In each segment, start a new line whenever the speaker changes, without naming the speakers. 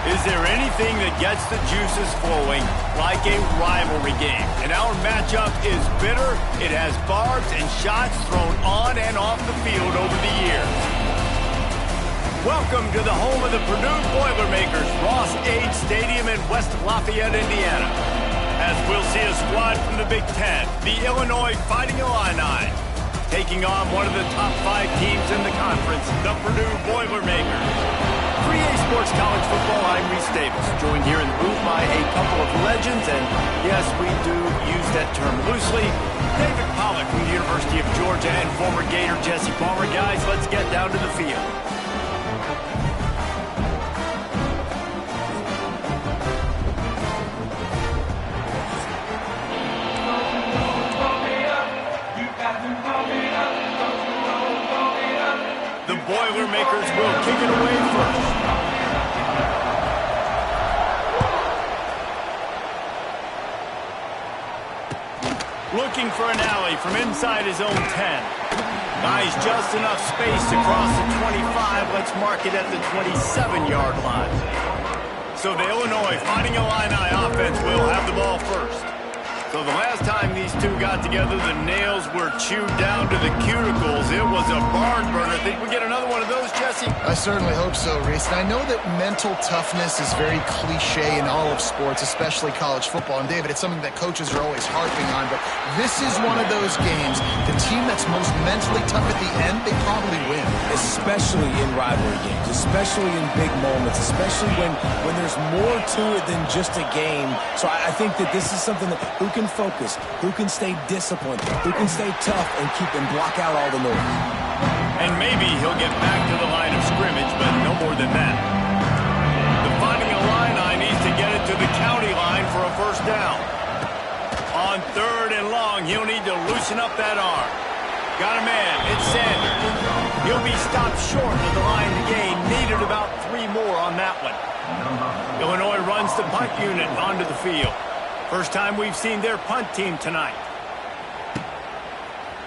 Is there anything that gets the juices flowing like a rivalry game? And our matchup is bitter. It has barbs and shots thrown on and off the field over the years. Welcome to the home of the Purdue Boilermakers, Ross Age Stadium in West Lafayette, Indiana. As we'll see a squad from the Big Ten, the Illinois Fighting Illini, taking on one of the top 5 teams in the conference, the Purdue Boilermakers. 3A Sports College Football, I'm Reese Davis, joined here in the booth by a couple of legends, and yes, we do use that term loosely. David Pollack from the University of Georgia and former Gator Jesse Palmer. Guys, let's get down to the field. The Boilermakers will kick it away first. Looking for an alley from inside his own 10. Buys just enough space to cross the 25. Let's mark it at the 27-yard line. So the Illinois Fighting Illini offense will have the ball first. So the last time these two got together, the nails were chewed down to the cuticles. It was a barn burner. Think we get another one of those, Jesse?
I certainly hope so, Reese. And I know that mental toughness is very cliche in all of sports, especially college football. And David, it's something that coaches are always harping on. But this is one of those games. The team that's most mentally tough at the end, they probably win.
Especially in rivalry games, especially in big moments, especially when there's more to it than just a game. So I think that this is something that who can focus, who can stay disciplined, who can stay tough and keep and block out all the noise.
And maybe he'll get back to the line of scrimmage, but no more than that. The Fighting Illini needs to get it to the county line for a first down. On 3rd and long, he'll need to loosen up that arm. Got a man, it's Sanders. He'll be stopped short of the line to gain. Needed about 3 more on that one. Illinois runs the punt unit onto the field. First time we've seen their punt team tonight.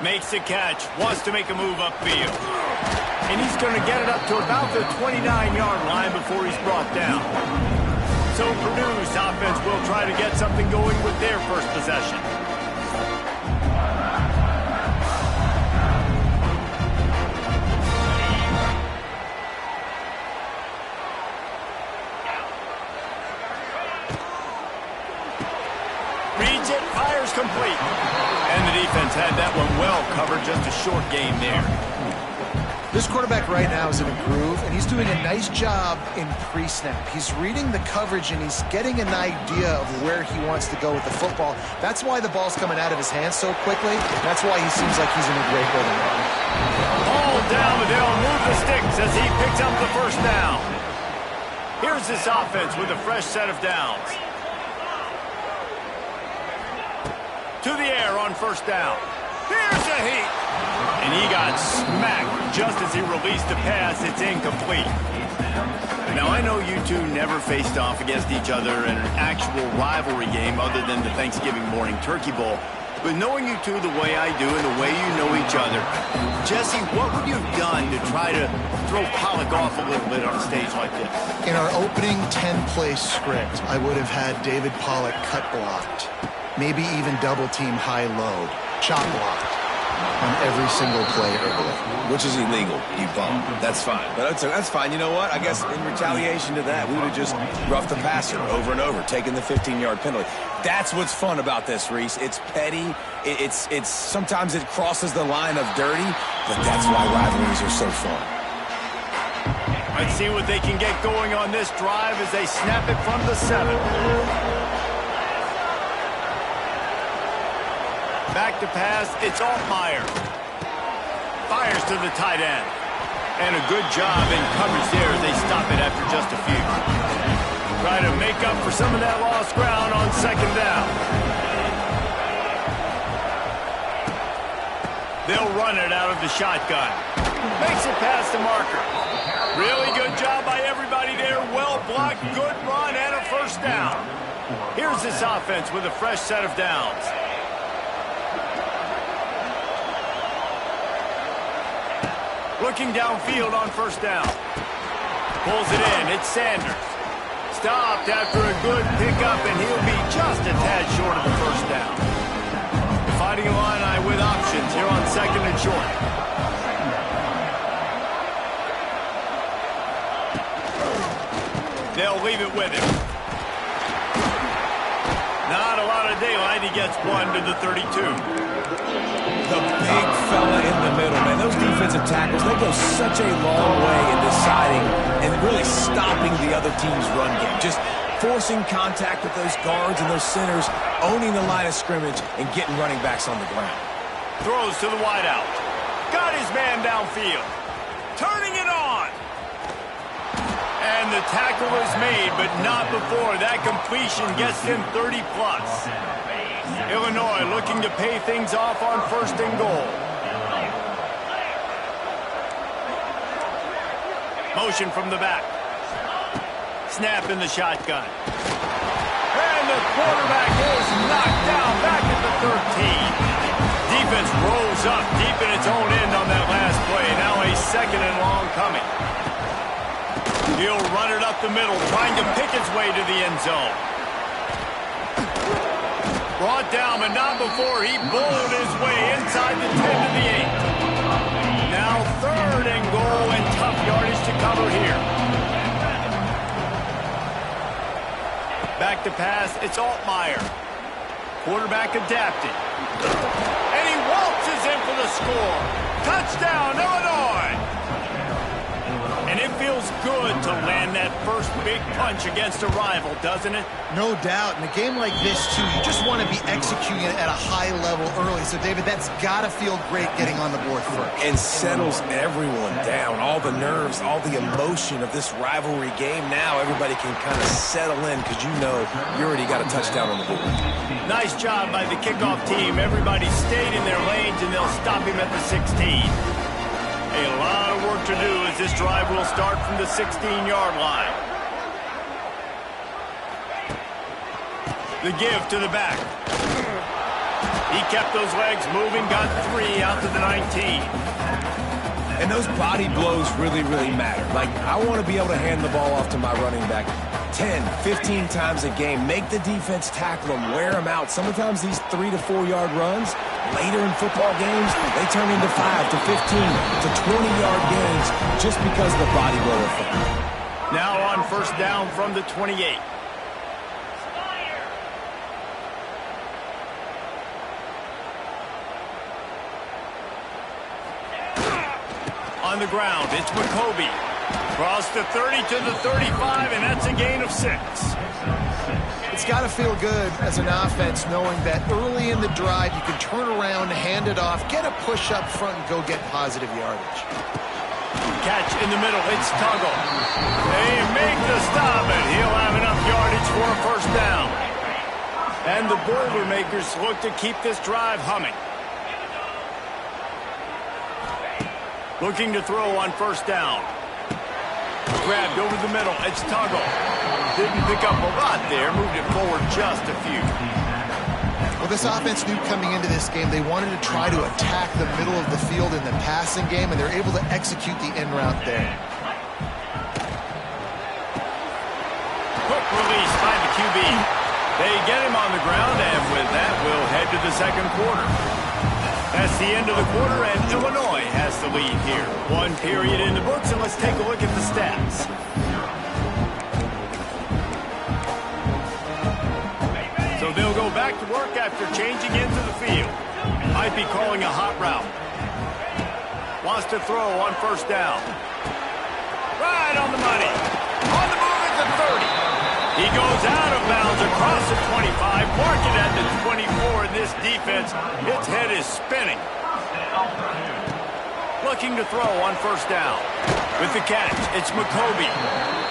Makes the catch, wants to make a move upfield. And he's going to get it up to about the 29-yard line before he's brought down. So Purdue's offense will try to get something going with their first possession. Reads it, fires complete. And the defense had that one well covered, just a short game there.
This quarterback right now is in a groove, and he's doing a nice job in pre-snap. He's reading the coverage, and he's getting an idea of where he wants to go with the football. That's why the ball's coming out of his hands so quickly. That's why he seems like he's in a great rhythm.
Ball down, but they'll move the sticks as he picks up the first down. Here's this offense with a fresh set of downs. To the air on first down. Here's a heat. And he got smacked just as he released the pass. It's incomplete. Now, I know you two never faced off against each other in an actual rivalry game other than the Thanksgiving morning Turkey Bowl. But knowing you two the way I do and the way you know each other, Jesse, what would you have done to try to throw Pollack off a little bit on a stage like this?
In our opening 10-play script, I would have had David Pollack cut blocked. Maybe even double-team high-load, chop blocked on every single play early.
Which is illegal, you bum. That's fine. But that's fine. You know what? I guess in retaliation to that, we would have just roughed the passer over and over, taking the 15-yard penalty. That's what's fun about this, Reese. It's petty. It's sometimes it crosses the line of dirty, but that's why rivalries are so fun.
Let's see what they can get going on this drive as they snap it from the 7. Back to pass, it's Altmaier. Fires to the tight end. And a good job in coverage there as they stop it after just a few. Try to make up for some of that lost ground on 2nd down. They'll run it out of the shotgun. Makes it past the marker. Really good job by everybody there. Well blocked, good run, and a 1st down. Here's this offense with a fresh set of downs. Looking downfield on 1st down. Pulls it in. It's Sanders. Stopped after a good pickup, and he'll be just a tad short of the 1st down. The Fighting Illini with options here on 2nd and short. They'll leave it with him. Not a lot of daylight. He gets 1 to the 32.
The big fella in the middle, man. Those defensive tackles, they go such a long way in deciding and really stopping the other team's run game. Just forcing contact with those guards and those centers, owning the line of scrimmage, and getting running backs on the ground.
Throws to the wideout. Got his man downfield. Turning it on. And the tackle is made, but not before that completion gets him 30-plus. Illinois looking to pay things off on 1st and goal. Motion from the back. Snap in the shotgun. And the quarterback is knocked down back at the 13. Defense rolls up deep in its own end on that last play. Now a 2nd and long coming. He'll run it up the middle, trying to pick its way to the end zone. Brought down, but not before he bowled his way inside the 10 to the 8. Now 3rd and goal, and tough yardage to cover here. Back to pass, it's Altmaier. Quarterback adapted. And he waltzes in for the score. Touchdown, Illinois! And it feels good to land that first big punch against a rival, doesn't it?
No doubt. In a game like this, too, you just want to be executing it at a high level early. So, David, that's got to feel great getting on the board first.
And settles everyone down. All the nerves, all the emotion of this rivalry game. Now everybody can kind of settle in because you know you already got a touchdown on the board.
Nice job by the kickoff team. Everybody stayed in their lanes, and they'll stop him at the 16. A lot of work to do as this drive will start from the 16-yard line. The give to the back. He kept those legs moving, got 3 out to the 19.
And those body blows really, really matter. Like, I want to be able to hand the ball off to my running back 10, 15 times a game. Make the defense tackle them, wear them out. Sometimes these 3 to 4 yard runs, later in football games, they turn into 5 to 15 to 20-yard gains just because of the body blow effect.
Now on 1st down from the 28. On the ground, it's McCoby. Cross the 30 to the 35, and that's a gain of 6.
It's got to feel good as an offense knowing that early in the drive you can turn around, hand it off, get a push up front, and go get positive yardage.
Catch in the middle, it's Tuggle. They make the stop, and he'll have enough yardage for a 1st down. And the Boilermakers look to keep this drive humming. Looking to throw on 1st down. Grabbed over the middle. It's Tuggle. Didn't pick up a lot there. Moved it forward just a few.
Well, this offense knew coming into this game they wanted to try to attack the middle of the field in the passing game, and they're able to execute the end route there.
Quick release by the QB. They get him on the ground, and with that, we'll head to the 2nd quarter. That's the end of the quarter, and Illinois has the lead here. 1 period in the books, and let's take a look at the stats. So they'll go back to work after changing into the field. Might be calling a hot route. Wants to throw on 1st down. Right on the money. On the move at the 30. He goes out of bounds across the 25, marking at the 24, and this defense, its head is spinning. Looking to throw on first down. With the catch, it's McCoby.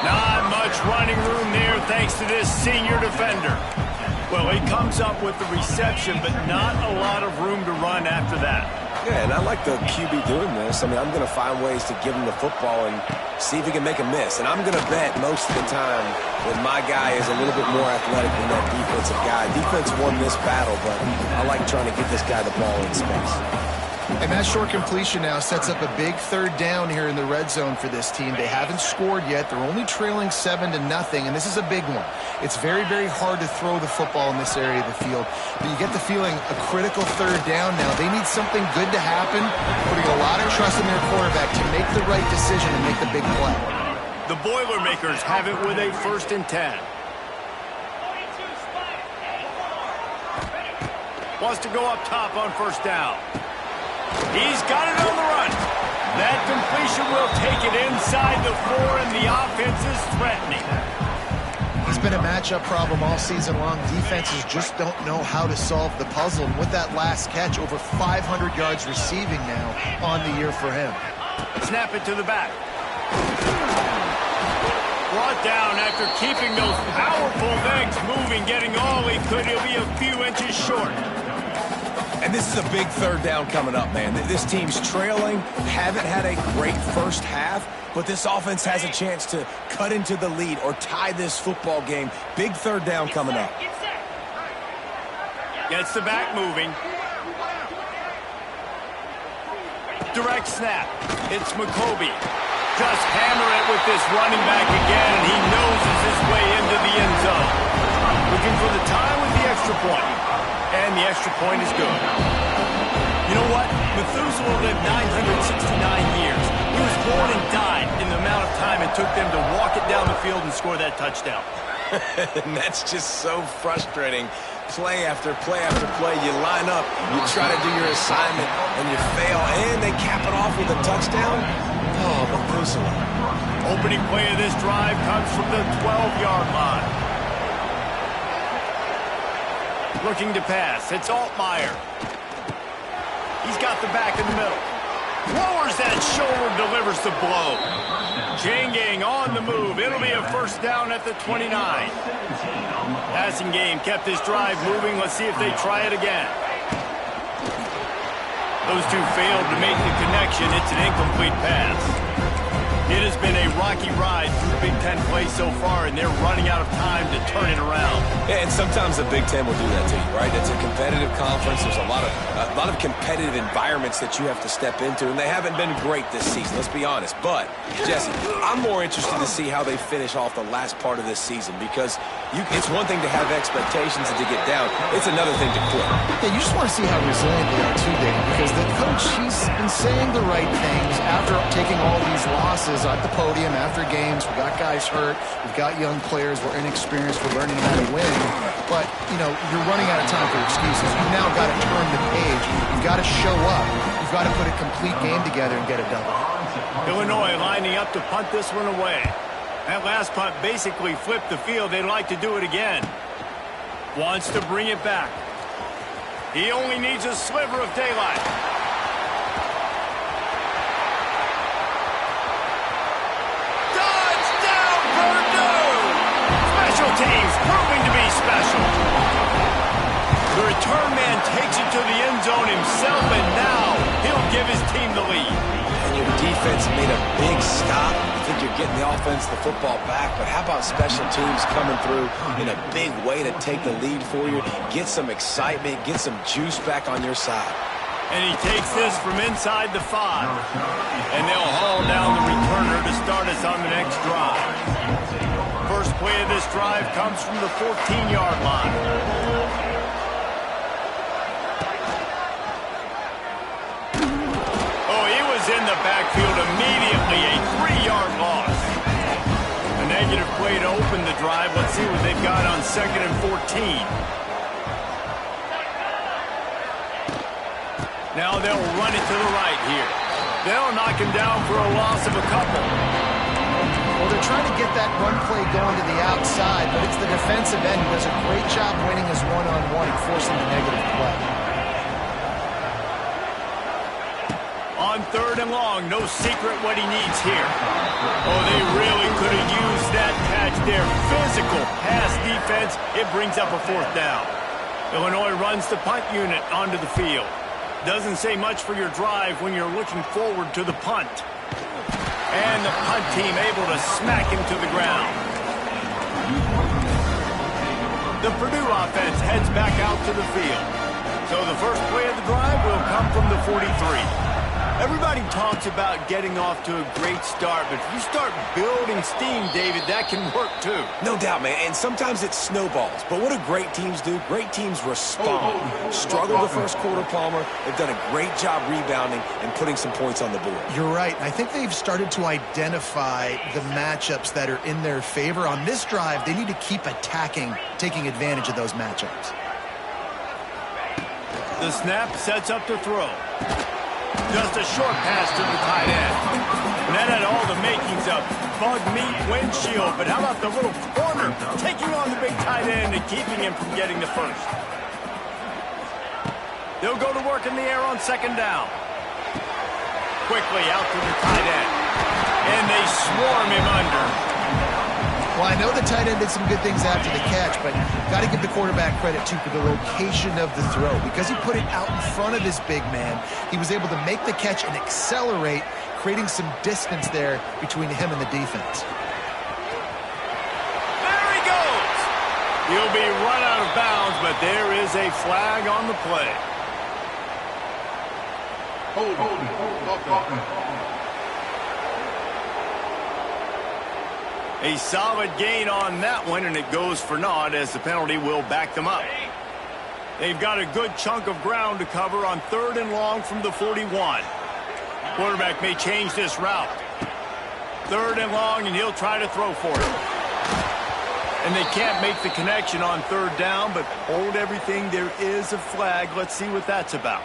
Not much running room there thanks to this senior defender. Well, he comes up with the reception, but not a lot of room to run after that.
Yeah, and I like the QB doing this. I mean, I'm going to find ways to give him the football and see if he can make a miss. And I'm going to bet most of the time that my guy is a little bit more athletic than that defensive guy. Defense won this battle, but I like trying to get this guy the ball in space.
And that short completion now sets up a big third down here in the red zone for this team. They haven't scored yet. They're only trailing 7-0, and this is a big one. It's very, very hard to throw the football in this area of the field, but you get the feeling a critical third down now. They need something good to happen, putting a lot of trust in their quarterback to make the right decision and make the big play.
The Boilermakers have it with a 1st and 10. Wants to go up top on first down. He's got it on the run. That completion will take it inside the 4, and the offense is threatening.
He's been a matchup problem all season long. Defenses just don't know how to solve the puzzle. And with that last catch, over 500 yards receiving now on the year for him.
Snap it to the back. Brought down after keeping those powerful legs moving, getting all he could. He'll be a few inches short.
And this is a big third down coming up, man. This team's trailing, haven't had a great first half, but this offense has a chance to cut into the lead or tie this football game. Big third down coming up.
Gets the back moving. Direct snap. It's McCoby. Just hammer it with this running back again, and he noses his way into the end zone. Looking for the tie with the extra point. And the extra point is good. You know what? Methuselah lived 969 years. He was born and died in the amount of time it took them to walk it down the field and score that touchdown.
And that's just so frustrating. Play after play after play. You line up, you try to do your assignment, and you fail, and they cap it off with a touchdown. Oh, Methuselah.
Opening play of this drive comes from the 12-yard line. Looking to pass. It's Altmaier. He's got the back in the middle. Lowers that shoulder, delivers the blow. Janging on the move. It'll be a first down at the 29. Passing game kept this drive moving. Let's see if they try it again. Those two failed to make the connection. It's an incomplete pass. It has been a rocky ride through Big Ten play so far, and they're running out of time to turn it around.
Yeah, and sometimes the Big Ten will do that to you, right? It's a competitive conference. There's a lot of competitive environments that you have to step into, and they haven't been great this season, let's be honest. But, Jesse, I'm more interested to see how they finish off the last part of this season, because it's one thing to have expectations and to get down. It's another thing to quit.
Yeah, you just want to see how resilient they are too, Dave, because the coach, he's been saying the right things after taking all these losses at the podium after games. We got guys hurt. We've got young players. We're inexperienced. We're learning how to win. But, you know, you're running out of time for excuses. You've now got to turn the page. You've got to show up. You've got to put a complete game together and get it done.
Illinois lining up to punt this one away. That last punt basically flipped the field. They'd like to do it again. Wants to bring it back. He only needs a sliver of daylight. Touchdown, Purdue! Special teams proving to be special. The return man takes it to the end zone himself, and now he'll give his team the lead.
And your defense made a big stop. I think you're getting the offense the football back, but how about special teams coming through in a big way to take the lead for you, get some excitement, get some juice back on your side.
And he takes this from inside the 5. And they'll haul down the returner to start us on the next drive. First play of this drive comes from the 14-yard line. In the backfield immediately, a 3-yard loss. A negative play to open the drive. Let's see what they've got on 2nd and 14. Now they'll run it to the right here. They'll knock him down for a loss of a couple.
trying to get that run play going to the outside, but it's the defensive end who does a great job winning his one-on-one and forcing the negative play.
On 3rd and long, no secret what he needs here. Oh, they really could have used that catch there. Physical pass defense. It brings up a 4th down. Illinois runs the punt unit onto the field. Doesn't say much for your drive when you're looking forward to the punt. And the punt team able to smack him to the ground. The Purdue offense heads back out to the field. So the first play of the drive will come from the 43. Everybody talks about getting off to a great start, but if you start building steam, David, that can work too.
No doubt, man, and sometimes it snowballs. But what do great teams do? Great teams respond. Struggle the first quarter, Palmer. They've done a great job rebounding and putting some points on the board.
You're right. I think they've started to identify the matchups that are in their favor. On this drive, they need to keep attacking, taking advantage of those matchups.
The snap sets up to throw. Just a short pass to the tight end. And that had all the makings of bug meat windshield. But how about the little corner taking on the big tight end and keeping him from getting the first? They'll go to work in the air on 2nd down. Quickly out to the tight end. And they swarm him under.
Well, I know the tight end did some good things after the catch, but got to give the quarterback credit, too, for the location of the throw. Because he put it out in front of his big man, he was able to make the catch and accelerate, creating some distance there between him and the defense.
There he goes! He'll be run out of bounds, but there is a flag on the play. A solid gain on that one, and it goes for naught as the penalty will back them up. They've got a good chunk of ground to cover on 3rd and long from the 41. Quarterback may change this route. 3rd and long, and he'll try to throw for it. And they can't make the connection on 3rd down, but hold everything. There is a flag. Let's see what that's about.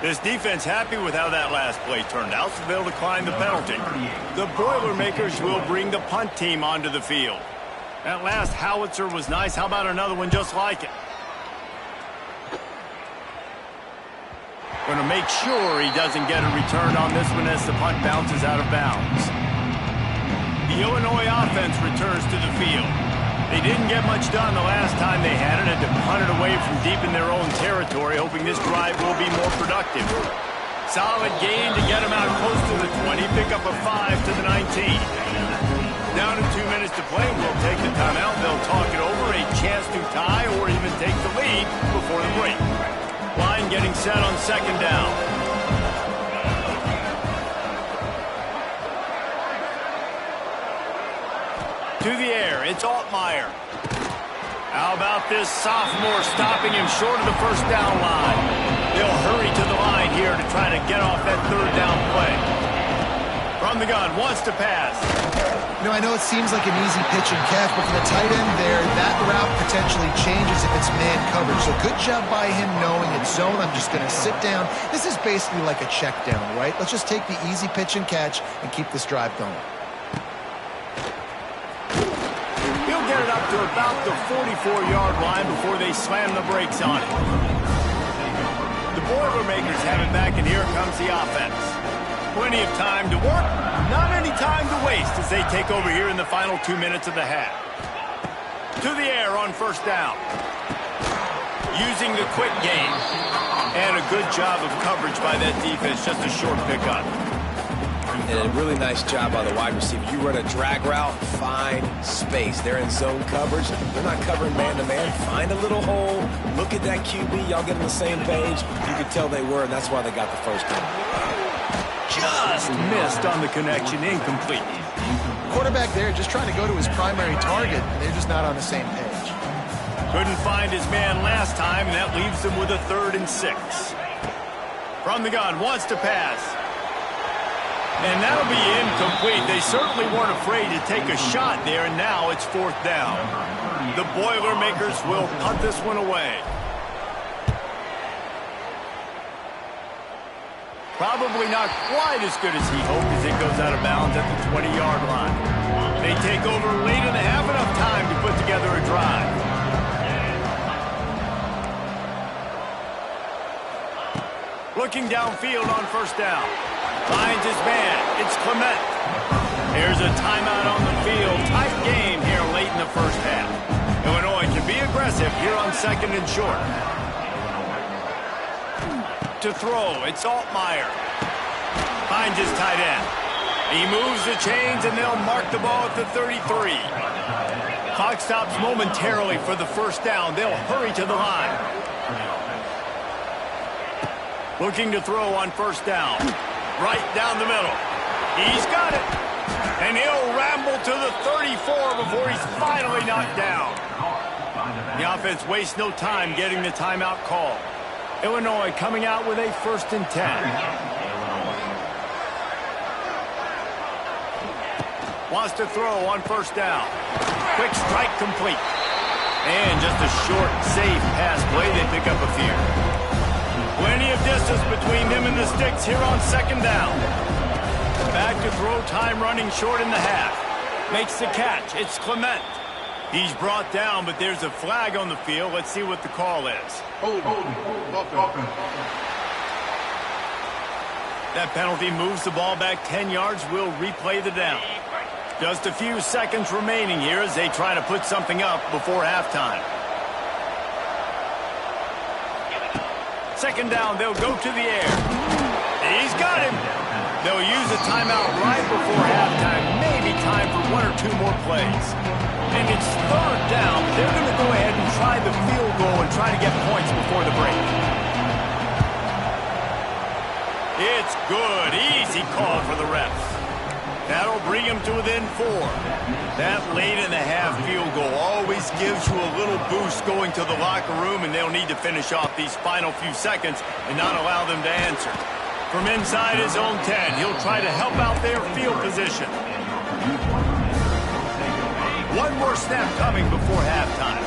This defense happy with how that last play turned out, so they'll decline the penalty. The Boilermakers will bring the punt team onto the field. That last howitzer was nice. How about another one just like it? Going to make sure he doesn't get a return on this one as the punt bounces out of bounds. The Illinois offense returns to the field. They didn't get much done the last time they had it, and to punt it away from deep in their own territory, hoping this drive will be more productive. Solid gain to get them out close to the 20, pick up a 5 to the 19. Down to 2 minutes to play, we'll take the timeout. They'll talk it over, a chance to tie or even take the lead before the break. Line getting set on 2nd down. To the air, it's Altmaier. How about this sophomore stopping him short of the 1st down line? They'll hurry to the line here to try to get off that 3rd down play. From the gun, wants to pass.
You know, I know it seems like an easy pitch and catch, but for the tight end there, that route potentially changes if it's man coverage. So good job by him knowing it's zone. I'm just going to sit down. This is basically like a check down, right? Let's just take the easy pitch and catch and keep this drive going.
Get it up to about the 44-yard line before they slam the brakes on it. The Boilermakers have it back, and here comes the offense. Plenty of time to work, not any time to waste as they take over here in the final 2 minutes of the half. To the air on 1st down. Using the quick game. And a good job of coverage by that defense, just a short pickup.
And a really nice job by the wide receiver. You run a drag route, find space. They're in zone coverage. They're not covering man-to-man. Find a little hole. Look at that QB. Y'all get on the same page. You could tell they were, and that's why they got the first down.
Just missed on the connection. Incomplete.
Quarterback there just trying to go to his primary target, and they're just not on the same page.
Couldn't find his man last time, and that leaves them with a 3rd and 6. From the gun, wants to pass. And that'll be incomplete. They certainly weren't afraid to take a shot there, and now it's 4th down. The Boilermakers will punt this one away. Probably not quite as good as he hoped as it goes out of bounds at the 20-yard line. They take over late in the half, enough time to put together a drive. Looking downfield on first down. Finds his man. It's Clement. There's a timeout on the field. Tight game here late in the first half. Illinois can be aggressive here on second and short. To throw, it's Altmaier. Finds his tight end. He moves the chains, and they'll mark the ball at the 33. Clock stops momentarily for the first down. They'll hurry to the line. Looking to throw on first down. Right down the middle. He's got it. And he'll ramble to the 34 before he's finally knocked down. The offense wastes no time getting the timeout call. Illinois coming out with a 1st and 10. Wants to throw on first down. Quick strike complete. And just a short, safe pass play. They pick up a few. Plenty of distance between him and the sticks here on second down. Back to throw, time running short in the half. Makes the catch. It's Clement. He's brought down, but there's a flag on the field. Let's see what the call is. That penalty moves the ball back 10 yards. We'll replay the down. Just a few seconds remaining here as they try to put something up before halftime. Second down, they'll go to the air. He's got him. They'll use a timeout right before halftime. Maybe time for 1 or 2 more plays. And it's third down. They're going to go ahead and try the field goal and try to get points before the break. It's good. Easy call for the refs. That'll bring him to within 4. That late in the half field goal always gives you a little boost going to the locker room, and they'll need to finish off these final few seconds and not allow them to answer. From inside his own 10, he'll try to help out their field position. One more snap coming before halftime.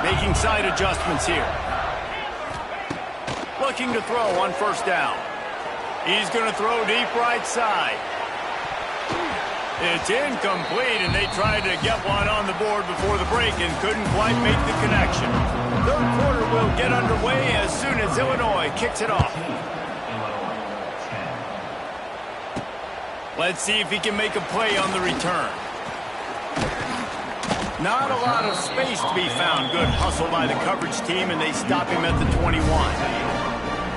Making side adjustments here. Looking to throw on first down. He's going to throw deep right side. It's incomplete, and they tried to get one on the board before the break and couldn't quite make the connection. Third quarter will get underway as soon as Illinois kicks it off. Let's see if he can make a play on the return. Not a lot of space to be found. Good hustle by the coverage team, and they stop him at the 21.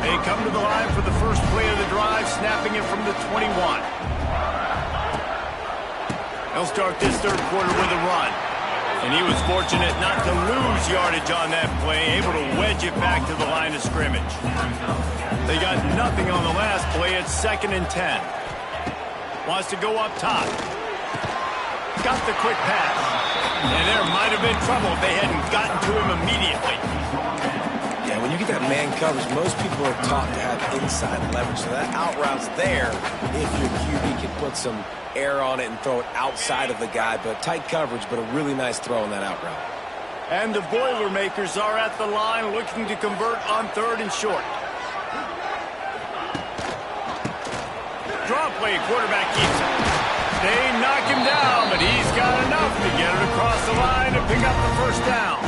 They come to the line for the first play of the drive, snapping it from the 21. They'll start this third quarter with a run. And he was fortunate not to lose yardage on that play, able to wedge it back to the line of scrimmage. They got nothing on the last play. It's 2nd and 10. Wants to go up top. Got the quick pass. And there might have been trouble if they hadn't gotten to him immediately.
Yeah, when you get that man coverage, most people are taught to have inside leverage. So that out route's there if your QB can put some air on it and throw it outside of the guy. But tight coverage, but a really nice throw on that out route.
And the Boilermakers are at the line looking to convert on 3rd and short. Draw play, quarterback keeps it. They knock him down, but he's got enough to get it across the line and pick up the first down.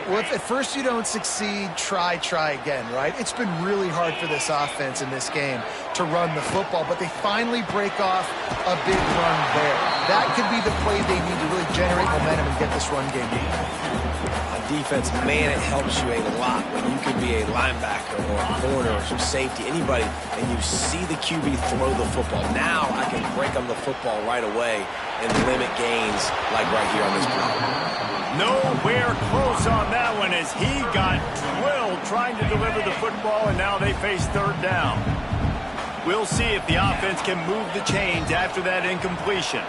Well, if at first you don't succeed, try again, right? It's been really hard for this offense in this game to run the football, but they finally break off a big run there. That could be the play they need to really generate momentum and get this run game going.
On defense, man, it helps you a lot when you can be a linebacker or a corner or some safety, anybody, and you see the QB throw the football. Now I can break on the football right away and limit gains like right here on this play.
Nowhere close on that one as he got drilled trying to deliver the football, and now they face 3rd down. We'll see if the offense can move the chains after that incompletion.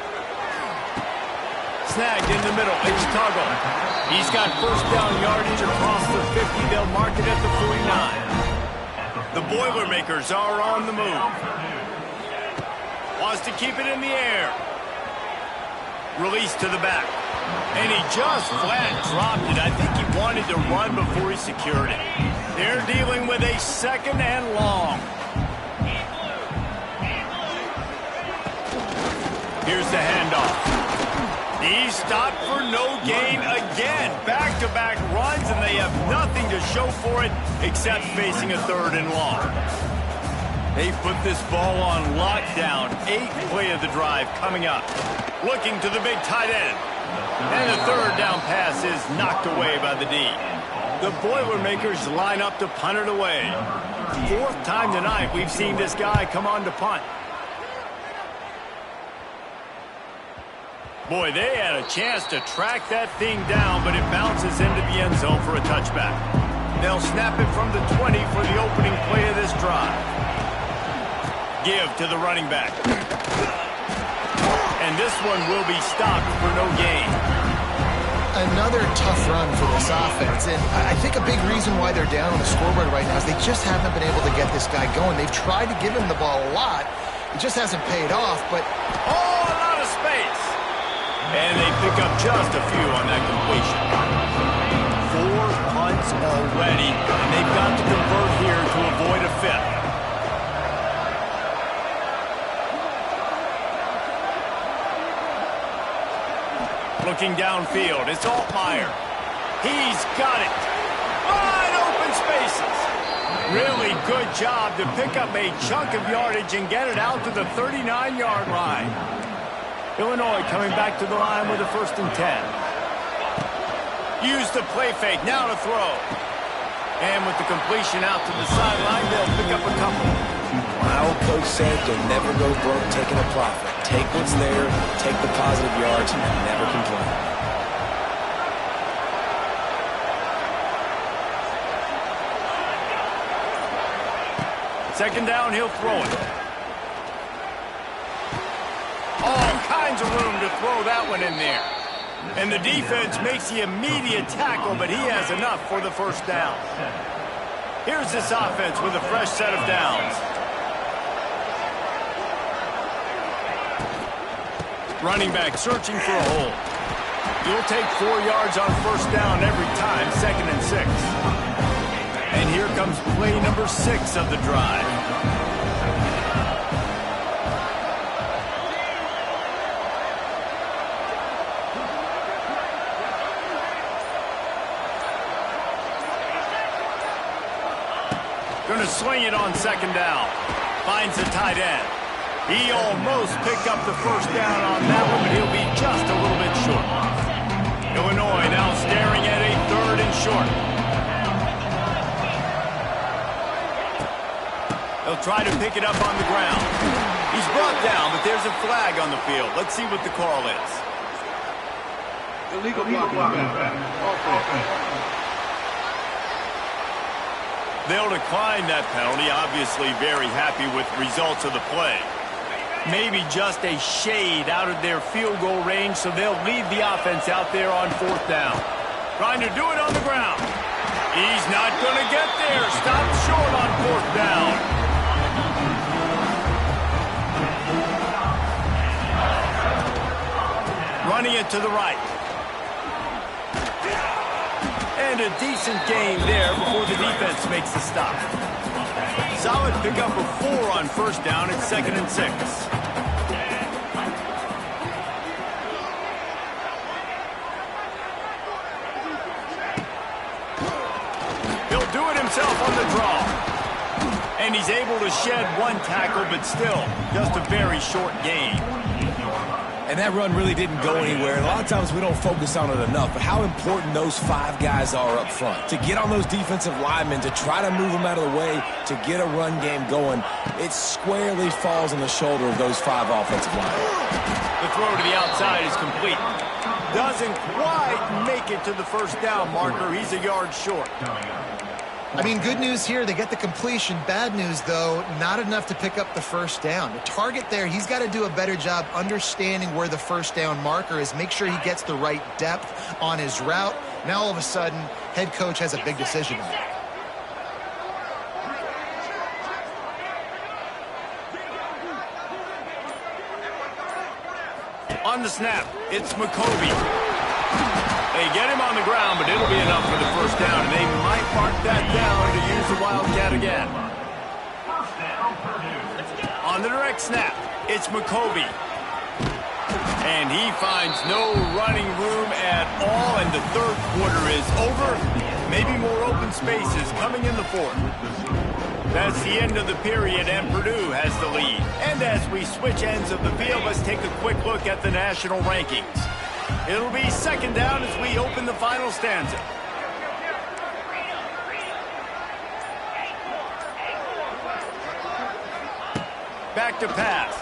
Snagged in the middle. It's Tuggle. He's got first down yardage across the 50. They'll mark it at the 49. The Boilermakers are on the move. Wants to keep it in the air. Release to the back. And he just flat dropped it. I think he wanted to run before he secured it. They're dealing with a 2nd and long. Here's the handoff. He's stopped for no gain again. Back-to-back runs, and they have nothing to show for it except facing a 3rd and long. They put this ball on lockdown. 8th play of the drive coming up. Looking to the big tight end. And the 3rd down pass is knocked away by the D. The Boilermakers line up to punt it away. 4th time tonight we've seen this guy come on to punt. Boy, they had a chance to track that thing down, but it bounces into the end zone for a touchback. They'll snap it from the 20 for the opening play of this drive. Give to the running back. And this one will be stopped for no gain.
Another tough run for this offense, and I think a big reason why they're down on the scoreboard right now is they just haven't been able to get this guy going. They've tried to give him the ball a lot. It just hasn't paid off, but...
Oh, a lot of space! And they pick up just a few on that completion. 4 punts already, and they've got to convert here to avoid a 5th. Looking downfield, it's Altmaier. He's got it. Wide open spaces. Really good job to pick up a chunk of yardage and get it out to the 39-yard line. Illinois coming back to the line with a 1st and 10. Use the play fake, now to throw. And with the completion out to the sideline, they'll pick up a couple.
My old coach said you'll never go broke taking a profit. Take what's there, take the positive yards, and never complain.
Second down, he'll throw it. All kinds of room to throw that one in there. And the defense makes the immediate tackle, but he has enough for the 1st down. Here's this offense with a fresh set of downs. Running back searching for a hole. You'll take 4 yards on 1st down every time, 2nd and 6. And here comes play number 6 of the drive. Going to swing it on 2nd down. Finds the tight end. He almost picked up the 1st down on that one, but he'll be just a little bit short. Illinois now staring at a 3rd and short. They'll try to pick it up on the ground. He's brought down, but there's a flag on the field. Let's see what the call is.
Illegal blocking.
They'll decline that penalty, obviously very happy with the results of the play. Maybe just a shade out of their field goal range, so they'll lead the offense out there on 4th down. Trying to do it on the ground. He's not going to get there. Stopped short on 4th down. Running it to the right. And a decent gain there before the defense makes the stop. Solid pickup of 4 on 1st down at 2nd and 6. He'll do it himself on the draw. And he's able to shed 1 tackle, but still just a very short gain.
And that run really didn't go anywhere. And a lot of times we don't focus on it enough, but how important those 5 guys are up front. To get on those defensive linemen, to try to move them out of the way, to get a run game going, it squarely falls on the shoulder of those 5 offensive linemen.
The throw to the outside is complete. Doesn't quite make it to the 1st down marker. He's a yard short.
I mean, good news here, they get the completion. Bad news, though, not enough to pick up the 1st down. The target there, he's got to do a better job understanding where the 1st down marker is, make sure he gets the right depth on his route. Now, all of a sudden, head coach has a big decision to make.
On the snap, it's McCovey. They get him on the ground, but it'll be enough for the 1st down, and they might mark that down to use the Wildcat again. On the direct snap, it's McCovey. And he finds no running room at all, and the third quarter is over. Maybe more open spaces coming in the fourth. That's the end of the period, and Purdue has the lead. And as we switch ends of the field, let's take a quick look at the national rankings. It'll be second down as we open the final stanza. Back to pass.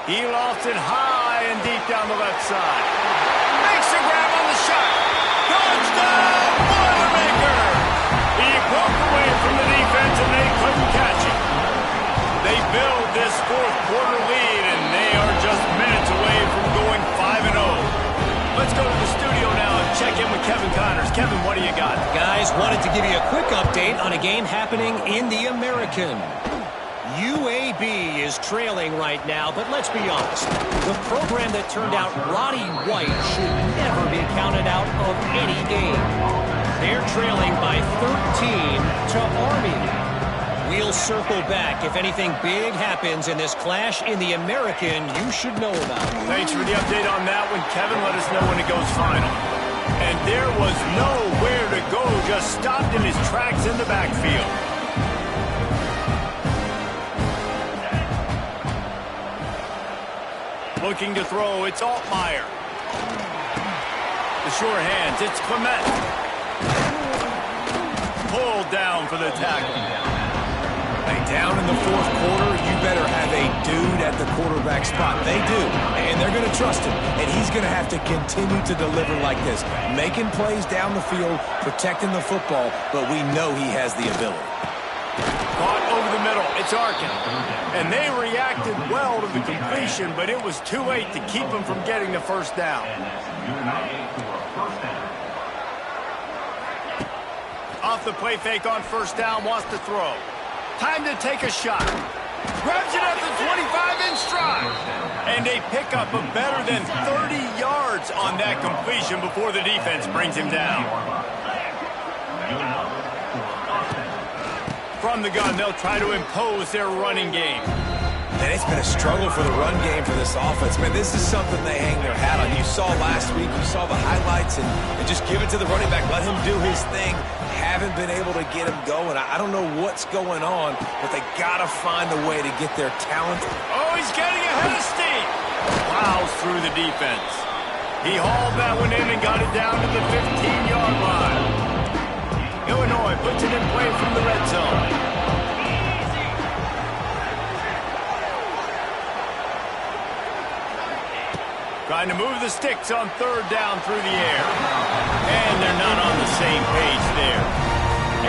He lofts it high and deep down the left side. Makes a grab on the shot. Touchdown, Boilermaker! He broke away from the defense and they couldn't catch him. They build this fourth quarter lead and they are just minutes away from going 5-0. Let's go to the studio now and check in with Kevin Connors. Kevin, what do you got?
Guys, wanted to give you a quick update on a game happening in the American. UAB is trailing right now, but let's be honest. The program that turned out Roddy White should never be counted out of any game. They're trailing by 13 to Army. We'll circle back. If anything big happens in this clash in the American, you should know about it.
Thanks for the update on that one, Kevin. Let us know when it goes final. And there was nowhere to go, just stopped in his tracks in the backfield. Looking to throw, it's Altmaier. The sure hands, it's Clement. Pulled down for the tackle.
Hey, down in the fourth quarter, you better have a dude at the quarterback spot. They do, and they're going to trust him. And he's going to have to continue to deliver like this, making plays down the field, protecting the football, but we know he has the ability.
Caught over the middle, it's Arkin. And they reacted well to the completion, but it was too late to keep him from getting the first down. Off the play fake on first down, wants to throw. Time to take a shot. Grabs it at the 25 in stride. And they pick up a better than 30 yards on that completion before the defense brings him down. From the gun, they'll try to impose their running game.
And it's been a struggle for the run game for this offense. Man, this is something they hang their hat on. You saw last week, you saw the highlights, and just give it to the running back. Let him do his thing. Haven't been able to get him going. I don't know what's going on, but they got to find a way to get their talent.
Oh, he's getting ahead of steam. Plows through the defense. He hauled that one in and got it down to the 15-yard line. Illinois puts it in play from the red zone. Trying to move the sticks on third down through the air. And they're not on the same page there.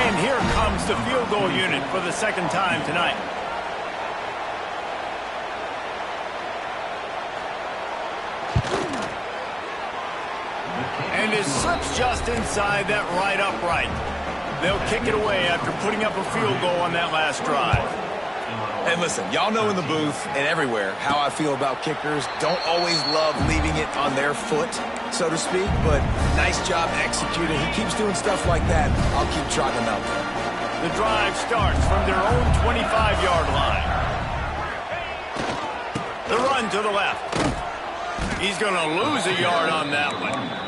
And here comes the field goal unit for the second time tonight. And it slips just inside that right upright. They'll kick it away after putting up a field goal on that last drive.
And listen, y'all know in the booth and everywhere how I feel about kickers. Don't always love leaving it on their foot, so to speak, but nice job executing. He keeps doing stuff like that. I'll keep trotting him out there.
The drive starts from their own 25-yard line. The run to the left. He's going to lose a yard on that one.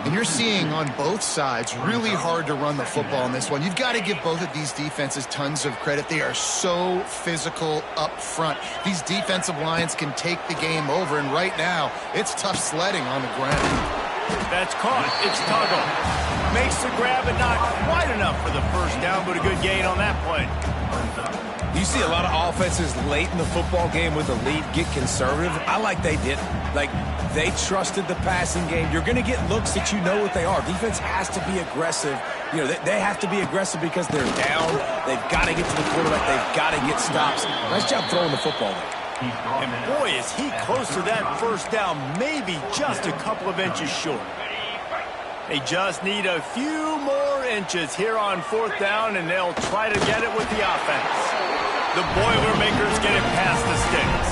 And you're seeing on both sides really hard to run the football in this one. You've got to give both of these defenses tons of credit. They are so physical up front. These defensive lines can take the game over, and right now, it's tough sledding on the ground.
That's caught. It's Tuggle. Makes the grab, but not quite enough for the first down, but a good gain on that play.
You see a lot of offenses late in the football game with a lead get conservative. I like they didn't. Like, they trusted the passing game. You're going to get looks that you know what they are. Defense has to be aggressive. You know, they have to be aggressive because they're down. They've got to get to the quarterback. They've got to get stops. Nice job throwing the football there.
And boy, is he close to that first down, maybe just a couple of inches short. They just need a few more inches here on fourth down, and they'll try to get it with the offense. The Boilermakers get it past the sticks.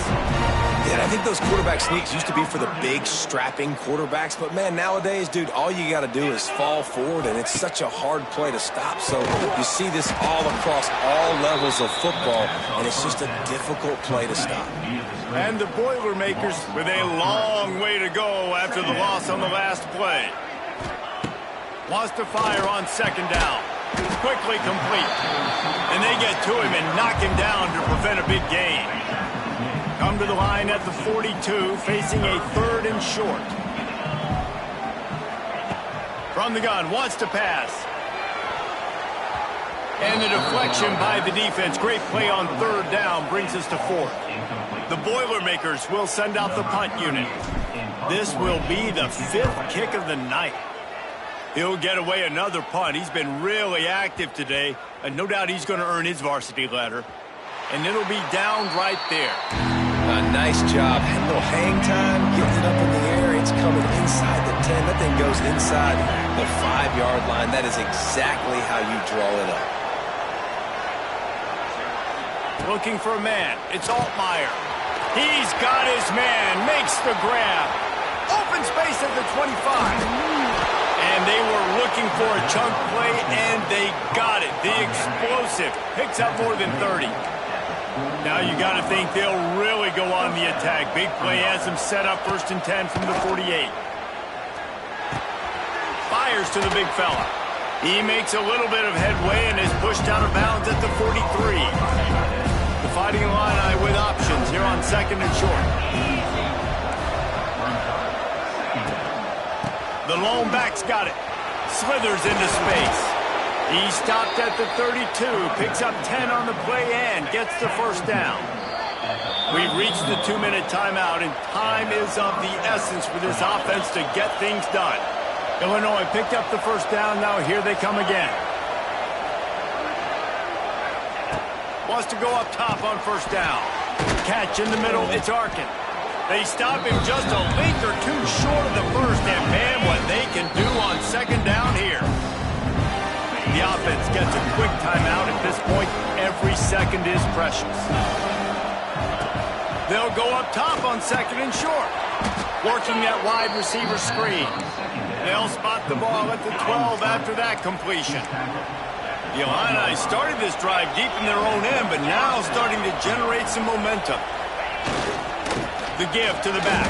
Yeah, I think those quarterback sneaks used to be for the big, strapping quarterbacks. But, man, nowadays, dude, all you got to do is fall forward, and it's such a hard play to stop. So you see this all across all levels of football, and it's just a difficult play to stop.
And the Boilermakers with a long way to go after the loss on the last play. Wants to fire on second down. Quickly complete. And they get to him and knock him down to prevent a big gain. Come to the line at the 42, facing a 3rd and short. From the gun, wants to pass. And the deflection by the defense. Great play on 3rd down brings us to 4th. The Boilermakers will send out the punt unit. This will be the 5th kick of the night. He'll get away another punt. He's been really active today, and no doubt he's going to earn his varsity letter. And it'll be down right there.
Nice job. A little hang time, getting it up in the air. It's coming inside the 10. That thing goes inside the 5-yard line. That is exactly how you draw it up.
Looking for a man. It's Altmaier. He's got his man. Makes the grab. Open space at the 25. And they were looking for a chunk play, and they got it. The explosive picks up more than 30. Now you got to think they'll really go on the attack. Big play has them set up 1st and 10 from the 48. Fires to the big fella. He makes a little bit of headway and is pushed out of bounds at the 43. The Fighting Illini with options here on 2nd and short. The lone back's got it. Slithers into space. He stopped at the 32, picks up 10 on the play and gets the 1st down. We've reached the 2-minute timeout, and time is of the essence for this offense to get things done. Illinois picked up the 1st down. Now here they come again. Wants to go up top on 1st down. Catch in the middle. It's Arkin. They stop him just a length or 2 short of the 1st, and man, what they can do on 2nd down here. The offense gets a quick timeout at this point. Every second is precious. They'll go up top on 2nd and short. Working that wide receiver screen. They'll spot the ball at the 12 after that completion. The Illini started this drive deep in their own end, but now starting to generate some momentum. The give to the back.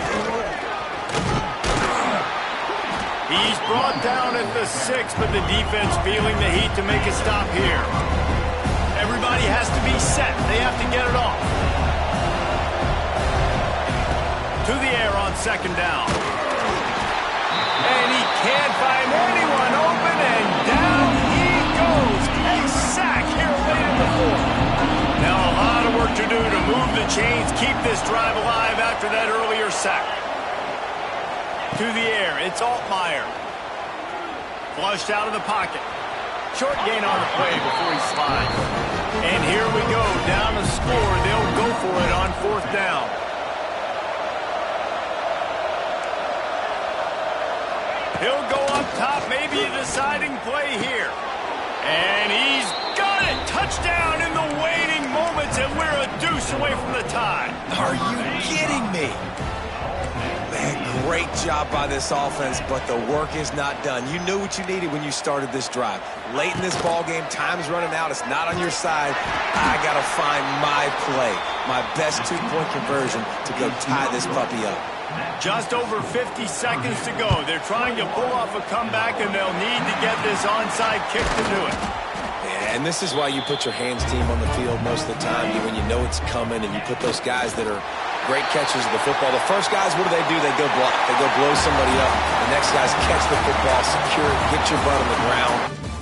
He's brought down at the 6, but the defense feeling the heat to make a stop here. Everybody has to be set. They have to get it off. To the air on 2nd down. And he can't find anyone open, and down he goes. A sack here late in the 4th. Now a lot of work to do to move the chains, keep this drive alive after that earlier sack. To the air, it's Altmaier. Flushed out of the pocket. Short gain on the play before he slides. And here we go, down a score. They'll go for it on 4th down. He'll go up top, maybe a deciding play here. And he's got it! Touchdown in the waning moments, and we're a deuce away from the tie.
Are you kidding me? Man, great job by this offense, but the work is not done. You knew what you needed when you started this drive. Late in this ball game, time's running out. It's not on your side. I got to find my play, my best 2-point conversion to go tie this puppy up.
Just over 50 seconds to go. They're trying to pull off a comeback, and they'll need to get this onside kick to do it.
Yeah, and this is why you put your hands team on the field most of the time, when you know it's coming, and you put those guys that are great catchers of the football. The first guys, what do? They go block. They go blow somebody up. The next guys catch the football, secure it, get your butt on the ground.